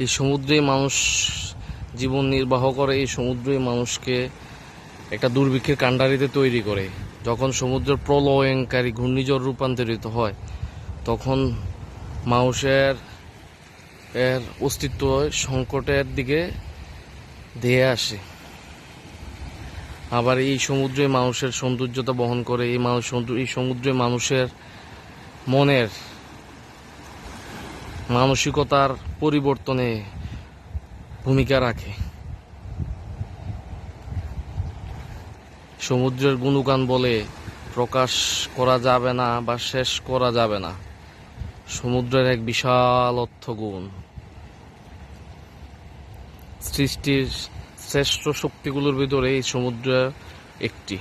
এই সমুদ্রেই মানুষ জীবন নির্বাহ করে, এই সমুদ্রই মানুষকে একটা দুর্ভিক্ষের কাণ্ডারিতে তৈরি করে। যখন সমুদ্রের প্রলয়ঙ্কারী ঘূর্ণিঝড় রূপান্তরিত হয় তখন মানুষের অস্তিত্ব সংকটের দিকে ধেয়ে আসে। আবার এই সমুদ্রে মানুষের সৌন্দর্যতা বহন করে, এই সমুদ্রে মানুষের মনের মানসিকতার পরিবর্তনে ভূমিকা রাখে। সমুদ্রের গুণগান বলে প্রকাশ করা যাবে না বা শেষ করা যাবে না। সমুদ্রের এক বিশাল অর্থগুণ, সৃষ্টির শ্রেষ্ঠ শক্তিগুলোর ভিতরে এই সমুদ্র একটি।